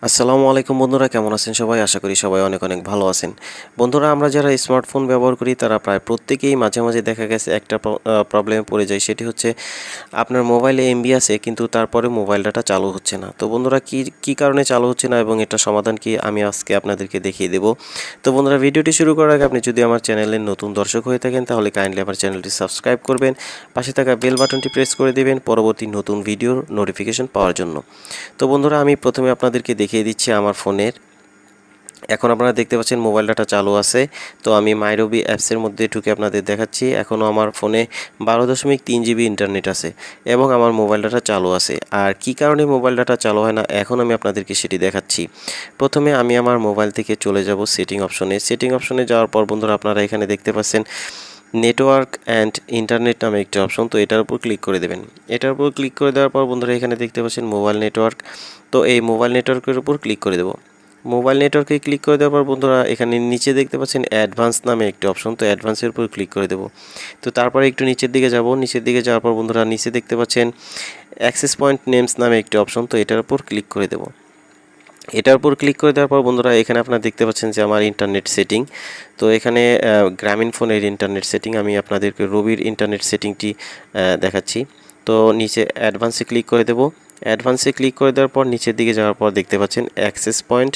আসসালামু আলাইকুম বন্ধুরা, কেমন আছেন সবাই? আশা করি সবাই অনেক অনেক ভালো আছেন। বন্ধুরা, আমরা যারা স্মার্টফোন ব্যবহার করি তারা প্রায় প্রত্যেকেই মাঝে মাঝে দেখা গেছে একটা প্রবলেমে পড়ে যায়। সেটি হচ্ছে আপনার মোবাইলে এমবি আছে কিন্তু তারপরে মোবাইল ডাটা চালু হচ্ছে না। তো বন্ধুরা, কি কারণে চালু হচ্ছে না এবং এটা সমাধান কি আমি আজকে আপনাদেরকে দেখিয়ে দেব। তো বন্ধুরা, ভিডিওটি শুরু করার আগে আপনি যদি আমার চ্যানেলের নতুন দর্শক হয়ে থাকেন তাহলে কাইন্ডলি আমার চ্যানেলটি সাবস্ক্রাইব করবেন, পাশে থাকা বেল বাটনটি প্রেস করে দেবেন পরবর্তী নতুন ভিডিওর নোটিফিকেশন পাওয়ার জন্য। তো বন্ধুরা, আমি প্রথমে আপনাদেরকে দেখিয়ে দিচ্ছি আমার ফোনের। এখন আপনারা দেখতে পাচ্ছেন মোবাইল ডাটা চালু আছে। তো আমি মাইরবি অ্যাপসের মধ্যে ঢুকে আপনাদের দেখাচ্ছি। এখনও আমার ফোনে 12.3 জিবি ইন্টারনেট আছে এবং আমার মোবাইল ডাটা চালু আছে। আর কি কারণে মোবাইল ডাটা চালু হয় না এখন আমি আপনাদেরকে সেটি দেখাচ্ছি। প্রথমে আমি আমার মোবাইল থেকে চলে যাব সেটিং অপশনে। সেটিং অপশনে যাওয়ার পর বন্ধুরা, আপনারা এখানে দেখতে পাচ্ছেন নেটওয়ার্ক অ্যান্ড ইন্টারনেট নামে একটি অপশন। তো এটার উপর ক্লিক করে দেবেন। এটার উপর ক্লিক করে দেওয়ার পর বন্ধুরা, এখানে দেখতে পাচ্ছেন মোবাইল নেটওয়ার্ক। তো এই মোবাইল নেটওয়ার্কের উপর ক্লিক করে দেবো। মোবাইল নেটওয়ার্কে ক্লিক করে দেওয়ার পর বন্ধুরা, এখানে নিচে দেখতে পাচ্ছেন অ্যাডভান্স নামে একটি অপশন। তো অ্যাডভান্সের উপর ক্লিক করে দেবো। তো তারপরে একটু নিচের দিকে যাব। নিচের দিকে যাওয়ার পর বন্ধুরা, নিচে দেখতে পাচ্ছেন অ্যাক্সেস পয়েন্ট নেমস নামে একটি অপশন। তো এটার উপর ক্লিক করে দেবো। এটার উপর ক্লিক করে দেওয়ার পর বন্ধুরা, এখানে আপনারা দেখতে পাচ্ছেন যে আমার ইন্টারনেট সেটিং। তো এখানে গ্রামীণ ফোনের ইন্টারনেট সেটিং, আমি আপনাদেরকে রবির ইন্টারনেট সেটিংটি দেখাচ্ছি। তো নিচে অ্যাডভান্সে ক্লিক করে দেবো। অ্যাডভান্সে ক্লিক করে দেওয়ার পর নিচের দিকে যাওয়ার পর দেখতে পাচ্ছেন অ্যাক্সেস পয়েন্ট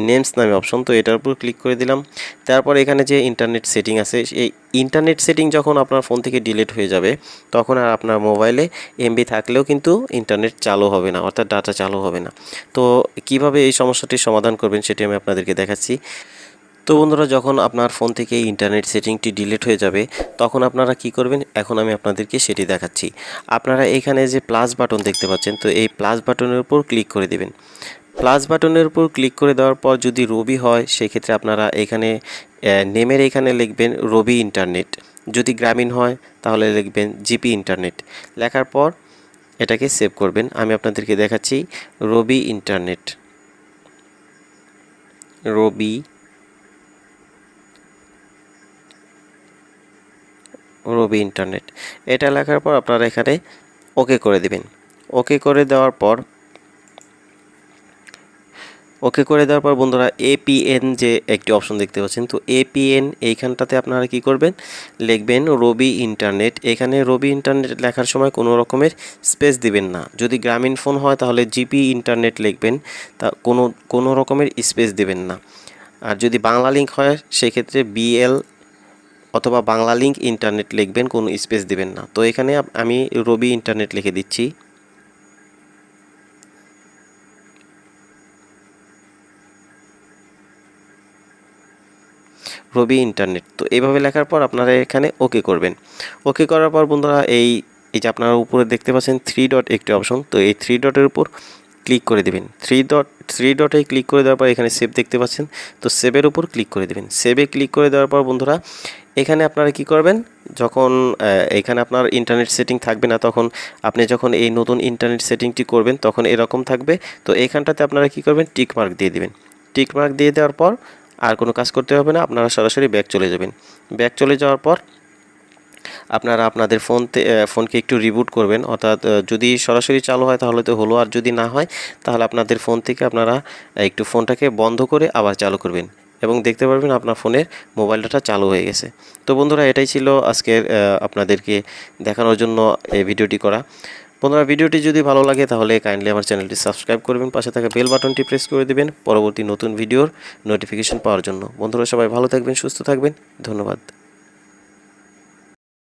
নেমস নামে অপশন। তো এটার উপর ক্লিক করে দিলাম। তারপর এখানে যে ইন্টারনেট সেটিং আছে, এই ইন্টারনেট সেটিং যখন আপনার ফোন থেকে ডিলিট হয়ে যাবে তখন আর আপনার মোবাইলে এমবি থাকলেও কিন্তু ইন্টারনেট চালু হবে না, অর্থাৎ ডাটা চালু হবে না। তো কিভাবে এই সমস্যাটির সমাধান করবেন সেটি আমি আপনাদেরকে দেখাচ্ছি। তো বন্ধুরা, যখন আপনার ফোন থেকে ইন্টারনেট সেটিংটি ডিলিট হয়ে যাবে তখন আপনারা কি করবেন এখন আমি আপনাদেরকে সেটি দেখাচ্ছি। আপনারা এখানে যে প্লাস বাটন দেখতে পাচ্ছেন, তো এই প্লাস বাটনের উপর ক্লিক করে দেবেন। প্লাস বাটনের উপর ক্লিক করে দেওয়ার পর যদি রবি হয় সেক্ষেত্রে আপনারা এখানে নেমের এখানে লিখবেন রবি ইন্টারনেট। যদি গ্রামীণ হয় তাহলে লিখবেন জিপি ইন্টারনেট। লেখার পর এটাকে সেভ করবেন। আমি আপনাদেরকে দেখাচ্ছি রবি ইন্টারনেট, রবি ইন্টারনেট। এটা লেখার পর আপনারা এখানে ওকে করে দেবেন। ওকে করে দেওয়ার পর বন্ধুরা, এপিএন যে একটি অপশন দেখতে পাচ্ছেন, তো এপিএন এইখানটাতে আপনারা কি করবেন লিখবেন রবি ইন্টারনেট। এখানে রবি ইন্টারনেট লেখার সময় কোনো রকমের স্পেস দিবেন না। যদি গ্রামীণ ফোন হয় তাহলে জিপি ইন্টারনেট লিখবেন, তা কোনো রকমের স্পেস দিবেন না। আর যদি বাংলা লিঙ্ক হয় সেক্ষেত্রে বিএল অথবা বাংলা লিঙ্ক ইন্টারনেট লিখবেন, কোনো স্পেস দিবেন না। তো এখানে আমি রবি ইন্টারনেট লিখে দিচ্ছি। রবি ইন্টারনেট। তো এইভাবে লেখার পর আপনারা এখানে ওকে করবেন। ওকে করার পর বন্ধুরা, এই যে আপনারা উপরে দেখতে পাচ্ছেন থ্রি ডট একটি অপশন, তো এই থ্রি ডটের উপর ক্লিক করে দেবেন। থ্রি ডটে ক্লিক করে দেওয়ার পর এখানে সেভ দেখতে পাচ্ছেন, তো সেভের উপর ক্লিক করে দেবেন। সেভে ক্লিক করে দেওয়ার পর বন্ধুরা, এখানে আপনারা কি করবেন, যখন এখানে আপনার ইন্টারনেট সেটিং থাকবে না তখন আপনি যখন এই নতুন ইন্টারনেট সেটিংটি করবেন তখন এরকম থাকবে। তো এখানটাতে আপনারা কি করবেন, টিক মার্ক দিয়ে দিবেন। টিক মার্ক দিয়ে দেওয়ার পর আর কোনো কাজ করতে হবে না, আপনারা সরাসরি ব্যাক চলে যাবেন। ব্যাক চলে যাওয়ার পর আপনারা আপনাদের ফোনকে একটু রিবুট করবেন, অর্থাৎ যদি সরাসরি চালু হয় তাহলে তো হলো, আর যদি না হয় তাহলে আপনাদের ফোন থেকে আপনারা একটু ফোনটাকে বন্ধ করে আবার চালু করবেন এবং দেখতে পারবেন আপনার ফোনের মোবাইল ডাটা চালু হয়ে গেছে। তো বন্ধুরা, এটাই ছিল আজকের আপনাদেরকে দেখানোর জন্য এই ভিডিওটি করা। বন্ধুরা, ভিডিওটি যদি ভালো লাগে তাহলে কাইন্ডলি আমার চ্যানেলটি সাবস্ক্রাইব করবেন, পাশে থাকা বেল বাটনটি প্রেস করে দেবেন পরবর্তী নতুন ভিডিওর নোটিফিকেশন পাওয়ার জন্য। বন্ধুরা, সবাই ভালো থাকবেন, সুস্থ থাকবেন। ধন্যবাদ।